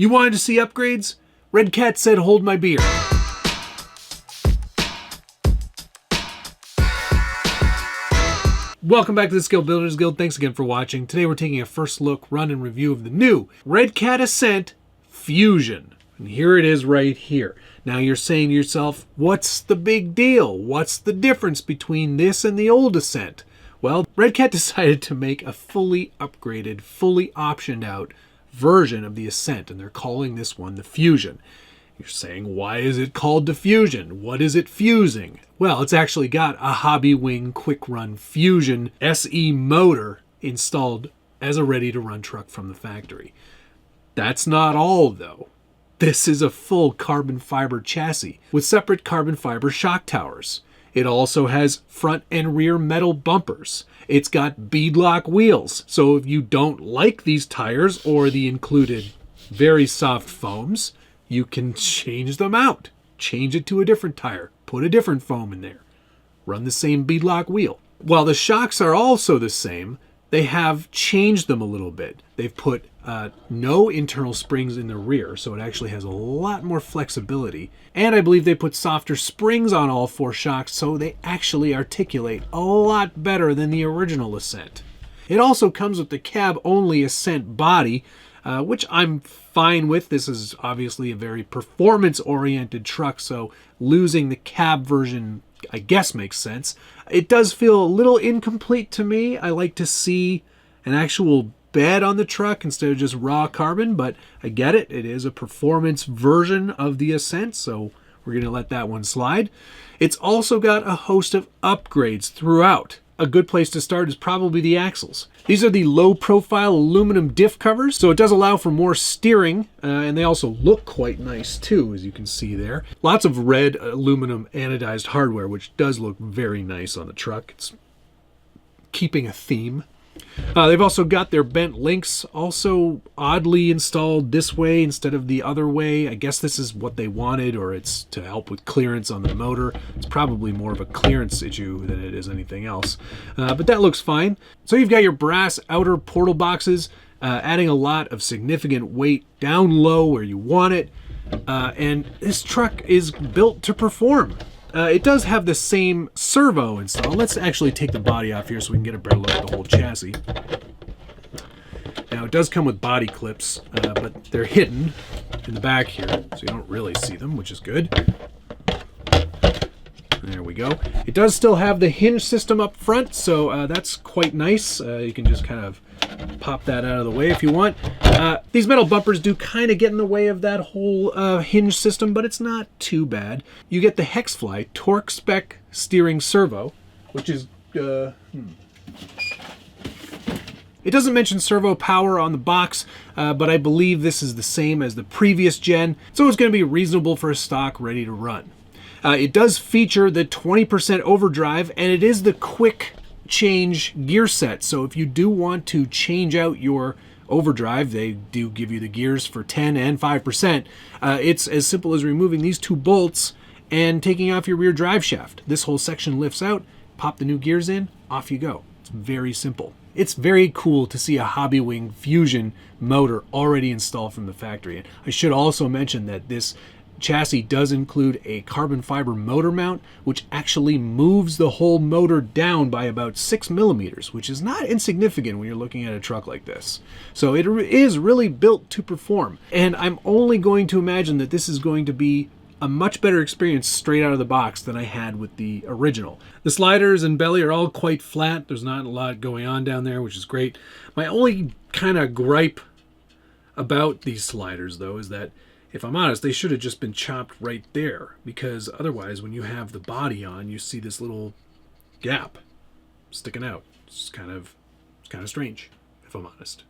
You wanted to see upgrades? Redcat said hold my beer. Welcome back to the Skill Builders Guild. Thanks again for watching. Today we're taking a first look, run, and review of the new Redcat Ascent Fusion. And here it is right here. Now you're saying to yourself, what's the big deal? What's the difference between this and the old Ascent? Well, Redcat decided to make a fully upgraded, fully optioned out version of the Ascent, and they're calling this one the Fusion. You're saying, why is it called the Fusion? What is it fusing? Well, it's actually got a Hobbywing Quick Run Fusion SE motor installed as a ready-to-run truck from the factory. That's not all, though. This is a full carbon fiber chassis with separate carbon fiber shock towers. It also has front and rear metal bumpers. It's got beadlock wheels, so if you don't like these tires or the included very soft foams, you can change them out. Change it to a different tire. Put a different foam in there. Run the same beadlock wheel. While the shocks are also the same, they have changed them a little bit. They've put no internal springs in the rear, so it actually has a lot more flexibility. And I believe they put softer springs on all four shocks, so they actually articulate a lot better than the original Ascent. It also comes with the cab-only Ascent body, which I'm fine with. This is obviously a very performance-oriented truck, so losing the cab version, I guess, makes sense. It does feel a little incomplete to me. I like to see an actual bed on the truck instead of just raw carbon, but I get it. It is a performance version of the Ascent, so we're going to let that one slide. It's also got a host of upgrades throughout. A good place to start is probably the axles. These are the low-profile aluminum diff covers, so it does allow for more steering, and they also look quite nice too, as you can see there. Lots of red aluminum anodized hardware, which does look very nice on the truck. It's keeping a theme. They've also got their bent links also oddly installed this way instead of the other way. I guess this is what they wanted, or it's to help with clearance on the motor. It's probably more of a clearance issue than it is anything else. But that looks fine. So you've got your brass outer portal boxes, adding a lot of significant weight down low where you want it. And this truck is built to perform. It does have the same servo installed. Let's actually take the body off here so we can get a better look at the whole chassis. Now, it does come with body clips, but they're hidden in the back here, so you don't really see them, which is good. There we go. It does still have the hinge system up front, so that's quite nice. You can just kind of pop that out of the way if you want. These metal bumpers do kind of get in the way of that whole hinge system, but it's not too bad. You get the Hexfly torque spec steering servo, which is... It doesn't mention servo power on the box, but I believe this is the same as the previous gen, so it's going to be reasonable for a stock ready to run. It does feature the 20% overdrive, and it is the quick change gear set. So if you do want to change out your overdrive, they do give you the gears for 10 and 5%. It's as simple as removing these two bolts and taking off your rear drive shaft. This whole section lifts out, pop the new gears in, off you go. It's very simple. It's very cool to see a Hobbywing Fusion motor already installed from the factory. And I should also mention that this chassis does include a carbon fiber motor mount, which actually moves the whole motor down by about 6 millimeters, which is not insignificant when you're looking at a truck like this. So it is really built to perform. And I'm only going to imagine that this is going to be a much better experience straight out of the box than I had with the original. The sliders and belly are all quite flat. There's not a lot going on down there, which is great. My only kind of gripe about these sliders, though, is that if I'm honest, they should have just been chopped right there, because otherwise when you have the body on, you see this little gap sticking out. It's kind of strange, if I'm honest.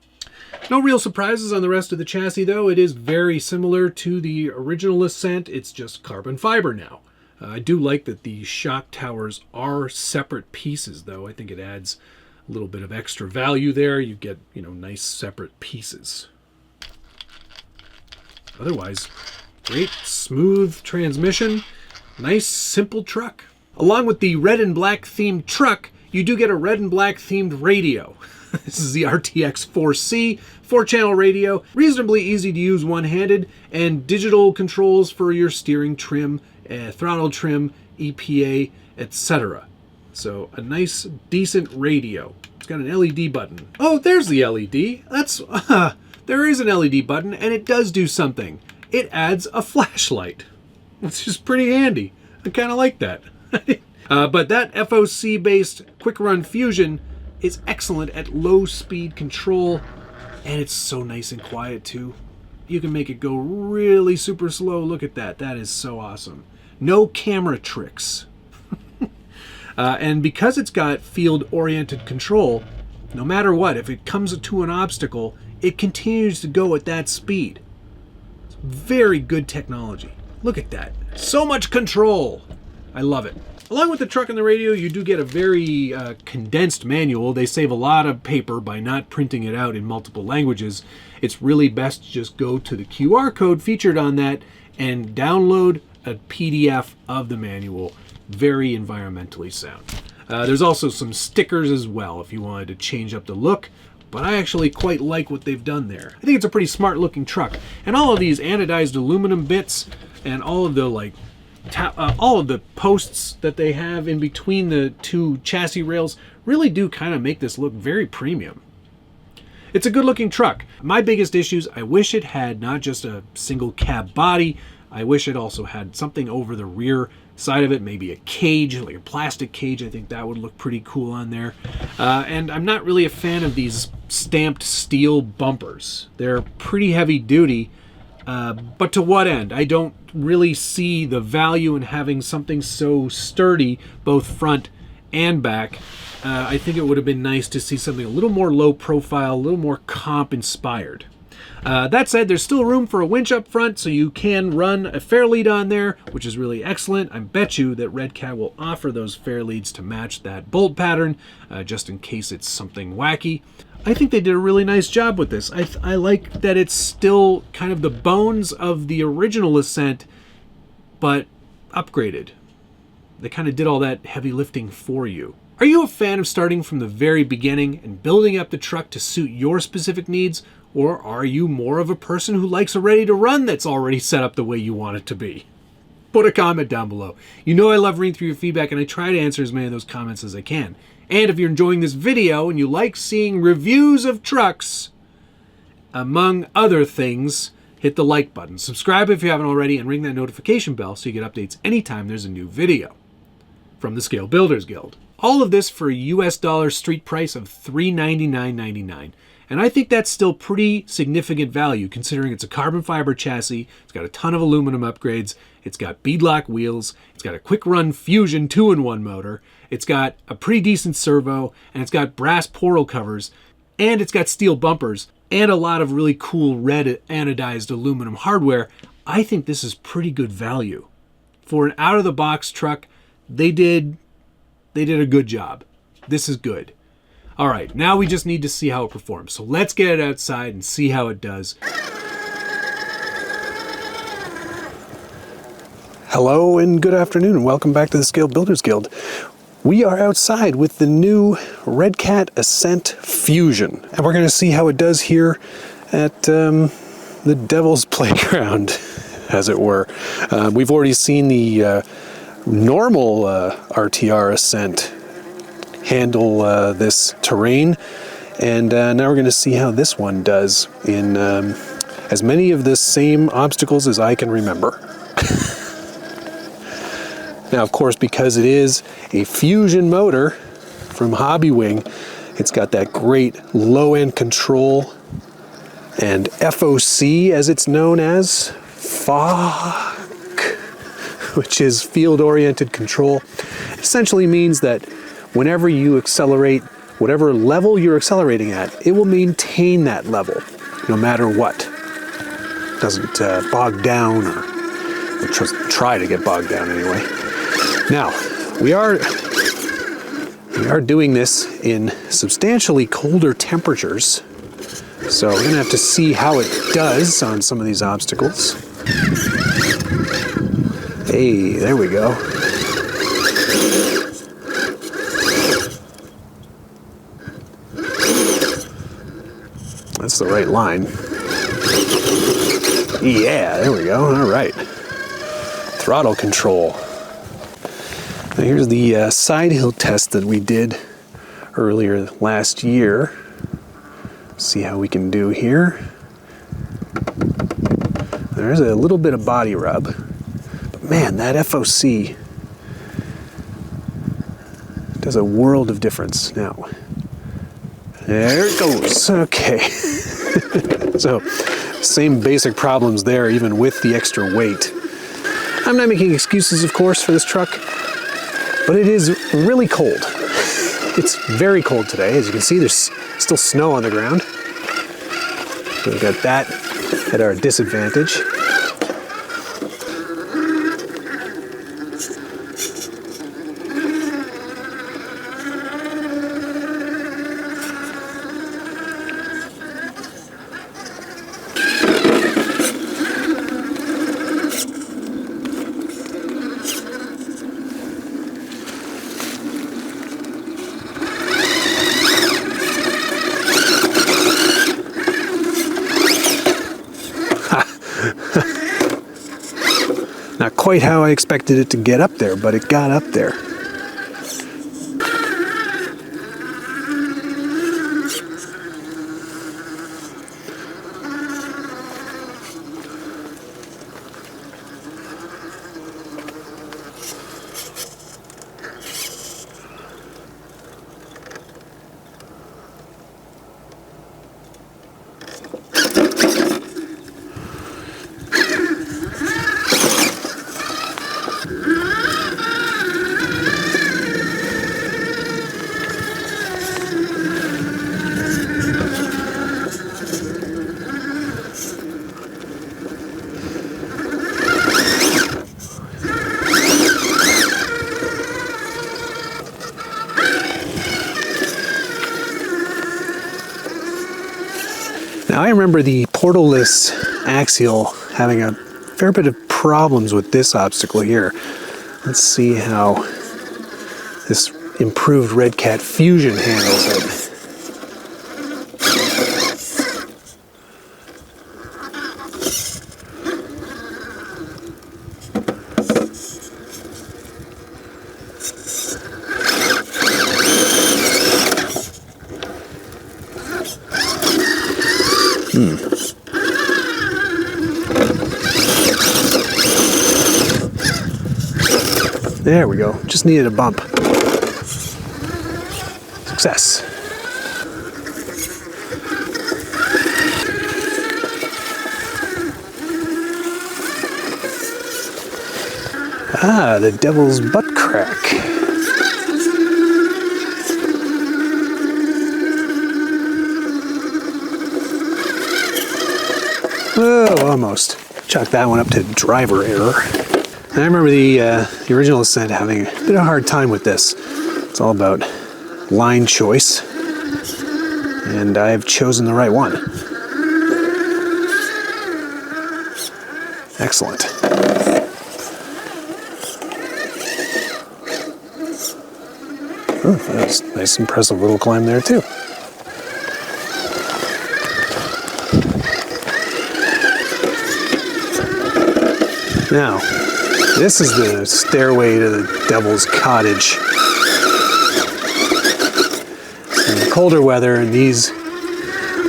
No real surprises on the rest of the chassis, though. It is very similar to the original Ascent. It's just carbon fiber now. I do like that the shock towers are separate pieces, though. I think it adds a little bit of extra value there. You get, nice separate pieces. Otherwise, great, smooth transmission. Nice, simple truck. Along with the red and black themed truck, you do get a red and black themed radio. This is the RTX 4C, 4-channel radio, reasonably easy to use one-handed, and digital controls for your steering trim, throttle trim, EPA, etc. So a nice, decent radio. It's got an LED button. Oh, there's the LED. There is an LED button, and it does do something. It adds a flashlight, which is pretty handy. I kind of like that. But that FOC-based Quick Run Fusion is excellent at low speed control, and it's so nice and quiet too. You can make it go really super slow. Look at that. That is so awesome. No camera tricks. And because it's got field-oriented control, no matter what, if it comes to an obstacle, it continues to go at that speed. It's very good technology. Look at that. So much control. I love it. Along with the truck and the radio, you do get a very condensed manual. They save a lot of paper by not printing it out in multiple languages. It's really best to just go to the QR code featured on that and download a PDF of the manual. Very environmentally sound. There's also some stickers as well if you wanted to change up the look, but I actually quite like what they've done there. I think it's a pretty smart looking truck. And all of these anodized aluminum bits and all of the all of the posts that they have in between the two chassis rails really do kind of make this look very premium. It's a good looking truck. My biggest issues, I wish it had not just a single cab body, I wish it also had something over the rear side of it, maybe a cage, like a plastic cage. I think that would look pretty cool on there. And I'm not really a fan of these stamped steel bumpers. They're pretty heavy duty, but to what end? I don't really see the value in having something so sturdy, both front and back. I think it would have been nice to see something a little more low profile, a little more comp inspired. That said, there's still room for a winch up front, so you can run a fair lead on there, which is really excellent. I bet you that Redcat will offer those fair leads to match that bolt pattern, just in case it's something wacky. I think they did a really nice job with this. I like that it's still kind of the bones of the original Ascent, but upgraded. They kind of did all that heavy lifting for you. Are you a fan of starting from the very beginning and building up the truck to suit your specific needs? Or are you more of a person who likes a ready-to-run that's already set up the way you want it to be? Put a comment down below. You know I love reading through your feedback, and I try to answer as many of those comments as I can. And if you're enjoying this video and you like seeing reviews of trucks, among other things, hit the like button. Subscribe if you haven't already, and ring that notification bell so you get updates anytime there's a new video. From the Scale Builders Guild. All of this for a US dollar street price of $399.99. And I think that's still pretty significant value considering it's a carbon fiber chassis, it's got a ton of aluminum upgrades, it's got beadlock wheels, it's got a Quick Run Fusion 2-in-1 motor, it's got a pretty decent servo, and it's got brass portal covers, and it's got steel bumpers, and a lot of really cool red anodized aluminum hardware. I think this is pretty good value. For an out-of-the-box truck, they did a good job. This is good. All right, now we just need to see how it performs. So let's get it outside and see how it does. Hello and good afternoon, and welcome back to the Scale Builders Guild. We are outside with the new Redcat Ascent Fusion, and we're going to see how it does here at the Devil's Playground, as it were. We've already seen the normal RTR Ascent handle this terrain, and now we're going to see how this one does in as many of the same obstacles as I can remember. Now, of course, because it is a Fusion motor from Hobbywing, it's got that great low-end control and FOC, as it's known as, which is field-oriented control. It essentially means that whenever you accelerate, whatever level you're accelerating at, it will maintain that level, no matter what. It doesn't bog down, or try to get bogged down anyway. Now, we are doing this in substantially colder temperatures, so we're going to have to see how it does on some of these obstacles. Hey, there we go. that's the right line. Yeah, there we go. All right. Throttle control. Now here's the side hill test that we did earlier last year. See how we can do here. There's a little bit of body rub. But man, that FOC does a world of difference. Now, there it goes. Okay. So, same basic problems there, even with the extra weight. I'm not making excuses, of course, for this truck, but it is really cold. It's very cold today. As you can see, there's still snow on the ground. So we've got that at our disadvantage. Not quite how I expected it to get up there, but it got up there. Now I remember the portal-less axial having a fair bit of problems with this obstacle here. Let's see how this improved Redcat Fusion handles it. There we go. Just needed a bump. Success. Ah, the devil's butt crack. Oh, almost. Chalk that one up to driver error. And I remember the original Ascent having a bit of a hard time with this. It's all about line choice, and I've chosen the right one. Excellent. Oh, that was a nice, impressive little climb there, too. Now, this is the stairway to the Devil's Cottage. In the colder weather and these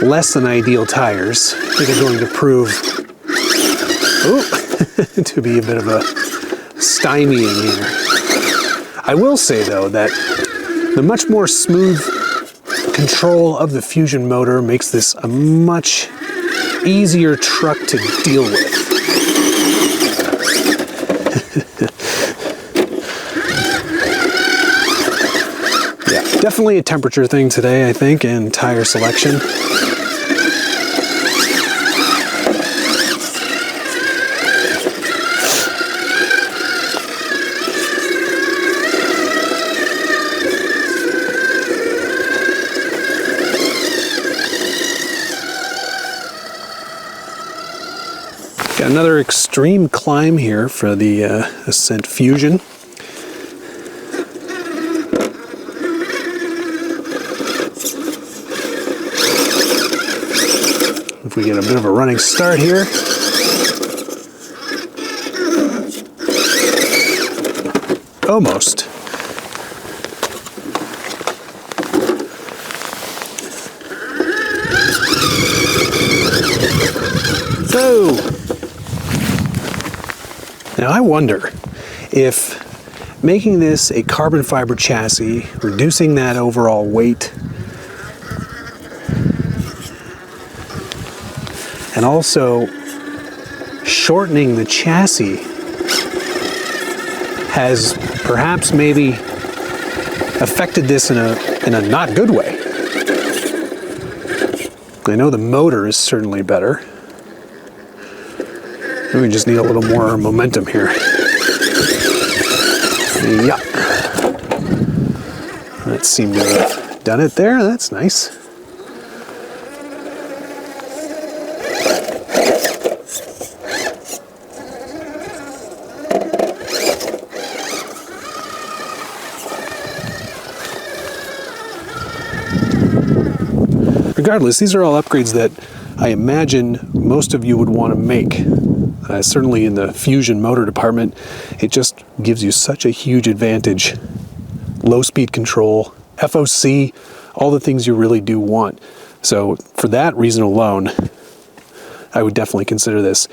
less than ideal tires, I think are going to prove to be a bit of a stymieing here. I will say, though, that the much more smooth control of the Fusion motor makes this a much easier truck to deal with. Yeah, definitely a temperature thing today, I think, and tire selection. Got another extreme climb here for the Ascent Fusion. We get a bit of a running start here. Almost. So, now I wonder if making this a carbon fiber chassis, reducing that overall weight, and also shortening the chassis has perhaps maybe affected this in a not good way. I know the motor is certainly better. We just need a little more momentum here. Yeah. That seemed to have done it there. That's nice. Regardless, these are all upgrades that I imagine most of you would want to make. Certainly in the Fusion motor department, it just gives you such a huge advantage. Low speed control, FOC, all the things you really do want. So for that reason alone, I would definitely consider this.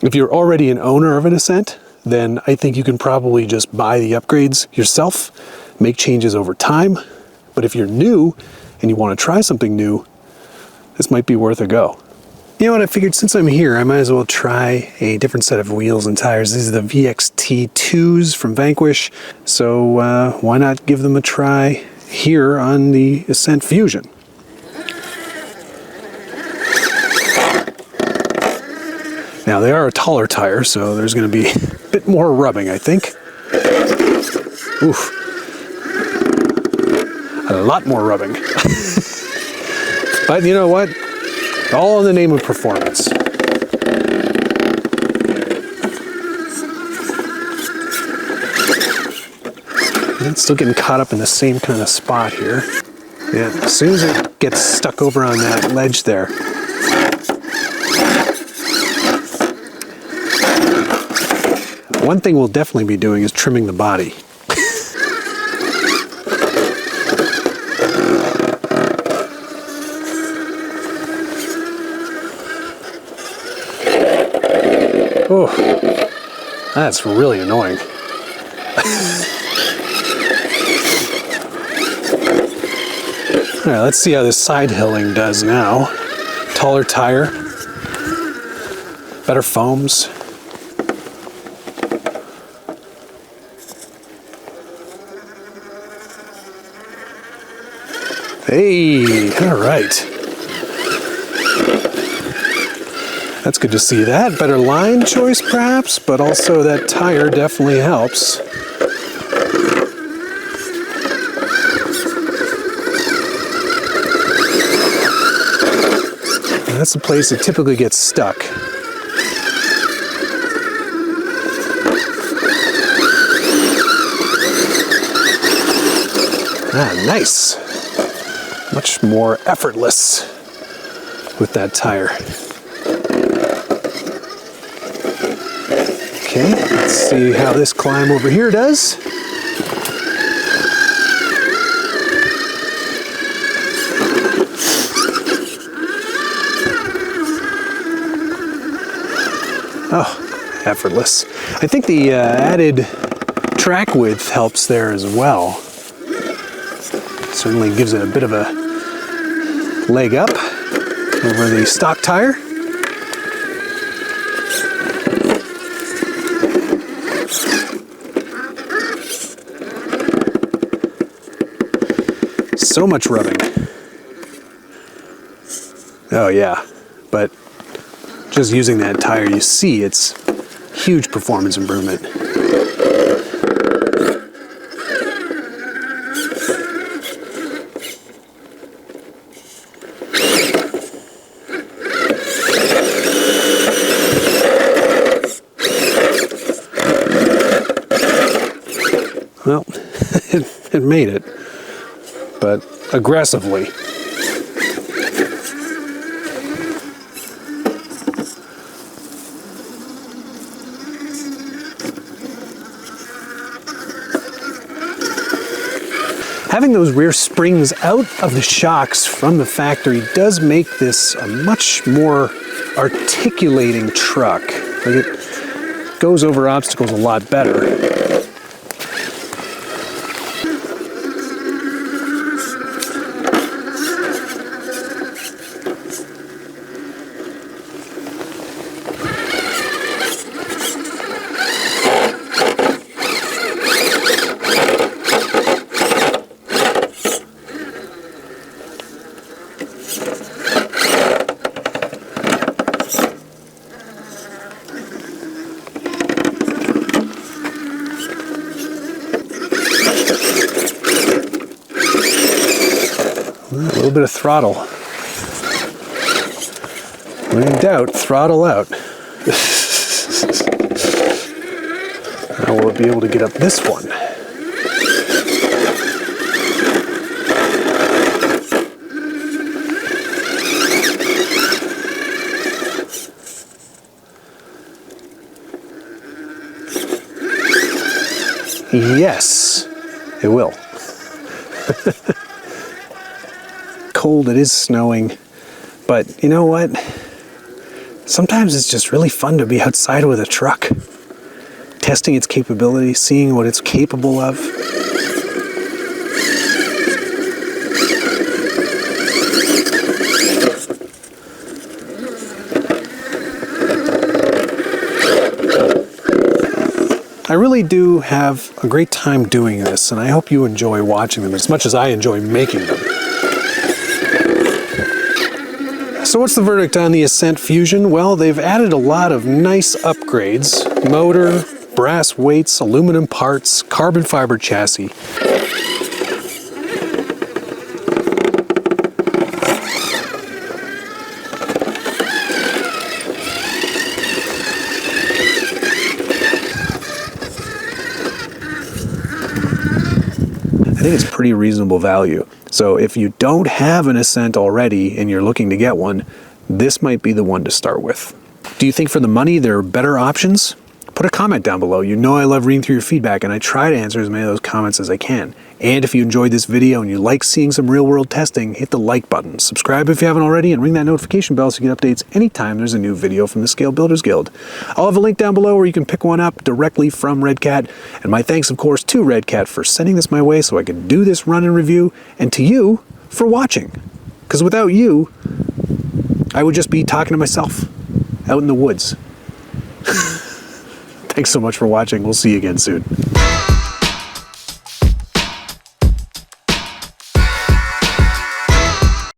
If you're already an owner of an Ascent, then I think you can probably just buy the upgrades yourself, make changes over time. But if you're new and you want to try something new, this might be worth a go. You know what, I figured since I'm here, I might as well try a different set of wheels and tires. These are the VXT2s from Vanquish, so why not give them a try here on the Ascent Fusion. Now, they are a taller tire, so there's going to be a bit more rubbing, I think. Oof. A lot more rubbing. But you know what? All in the name of performance. It's still getting caught up in the same kind of spot here. Yeah, as soon as it gets stuck over on that ledge there. One thing we'll definitely be doing is trimming the body. Oh, that's really annoying. All right, let's see how this side hilling does now. Taller tire, better foams. Hey, all right. That's good to see that. Better line choice perhaps, but also that tire definitely helps. And that's the place that typically gets stuck. Ah, nice. Much more effortless with that tire. Okay, let's see how this climb over here does. Oh, effortless. I think the added track width helps there as well. Certainly gives it a bit of a leg up over the stock tire. So much rubbing. Oh yeah, but just using that tire, you see it's huge performance improvement. Well, it made it, but aggressively. Having those rear springs out of the shocks from the factory does make this a much more articulating truck. Like, it goes over obstacles a lot better. A little bit of throttle. When in doubt, throttle out. Now will it be able to get up this one? Yes, it will. Cold, it is snowing, but you know what? Sometimes it's just really fun to be outside with a truck, testing its capability, seeing what it's capable of. I really do have a great time doing this, and I hope you enjoy watching them as much as I enjoy making them. So what's the verdict on the Ascent Fusion? Well, they've added a lot of nice upgrades. Motor, brass weights, aluminum parts, carbon fiber chassis. I think it's pretty reasonable value. So if you don't have an Ascent already and you're looking to get one, this might be the one to start with. Do you think for the money there are better options? Put a comment down below. You know I love reading through your feedback, and I try to answer as many of those comments as I can. And if you enjoyed this video and you like seeing some real-world testing, hit the like button. Subscribe if you haven't already, and ring that notification bell so you get updates anytime there's a new video from the Scale Builders Guild. I'll have a link down below where you can pick one up directly from Redcat. And my thanks, of course, to Redcat for sending this my way so I could do this run and review, and to you for watching. Because without you, I would just be talking to myself out in the woods. Thanks so much for watching. We'll see you again soon.